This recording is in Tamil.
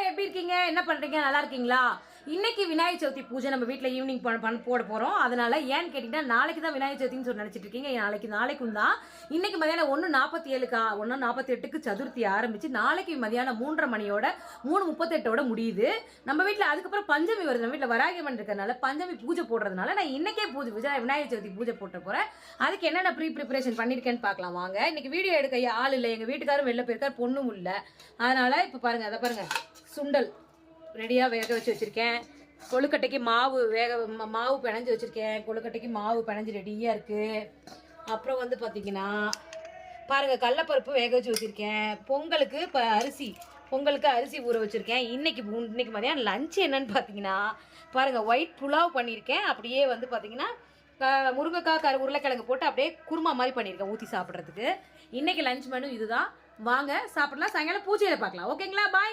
எப்படி இருக்கீங்க? என்ன பண்றீங்க? நல்லா இருக்கீங்களா? இன்னைக்கு விநாயகர் சதுர்த்தி பூஜை நம்ம வீட்டில் ஈவினிங் போட போகிறோம். அதனால ஏன்னு கேட்டிங்கன்னா நாளைக்கு தான் விநாயகர் சதுர்த்தின்னு சொல்லி நினச்சிட்டு இருக்கீங்க. நாளைக்கும் தான். இன்னைக்கு மதியானம் 1:47 1:48க்கு சதுர்த்தி ஆரம்பிச்சு நாளைக்கு மதியானம் 3:30 மணியோட 3:38ஓட முடியுது. நம்ம வீட்டில் அதுக்கப்புறம் பஞ்சமி வருது. நம்ம வீட்டில் வராகியம்மன் இருக்கிறதுனால பஞ்சமி பூஜை போடுறதுனால நான் இன்னைக்கே விநாயகர் சதுர்த்தி பூஜை போட்டு போகிறேன். அதுக்கு என்னென்ன ப்ரிப்பரேஷன் பண்ணியிருக்கேன்னு பார்க்கலாம் வாங்க. இன்னைக்கு வீடியோ எடுக்க ஆள் இல்லை. எங்கள் வீட்டுக்காரும் வெளில போயிருக்காரு, பொண்ணும் இல்லை. அதனால இப்போ பாருங்க, அதை பாருங்க, சுண்டல் ரெடியாக வேக வச்சு வச்சுருக்கேன். கொழுக்கட்டைக்கு மாவு பிணைஞ்சு வச்சுருக்கேன். கொழுக்கட்டைக்கு மாவு பிணைஞ்சு ரெடியாக இருக்குது. அப்புறம் வந்து பார்த்திங்கன்னா பாருங்கள், கடலப்பருப்பு வேக வச்சு வச்சுருக்கேன். பொங்கலுக்கு பொங்கலுக்கு அரிசி ஊற வச்சுருக்கேன். இன்னைக்கு மதியானம் லஞ்சு என்னன்னு பார்த்தீங்கன்னா பாருங்கள், ஒயிட் புலாவ் பண்ணியிருக்கேன். அப்படியே வந்து பார்த்திங்கன்னா முருங்கைக்காய் உருளைக்கிழங்கு போட்டு அப்படியே குருமா மாதிரி பண்ணியிருக்கேன் ஊற்றி சாப்பிட்றதுக்கு. இன்னைக்கு லஞ்ச் மெனு இதுதான். வாங்க சாப்பிடலாம். சாயங்காலம் பூஜையில் பார்க்கலாம். ஓகேங்களா? பாய்ங்க.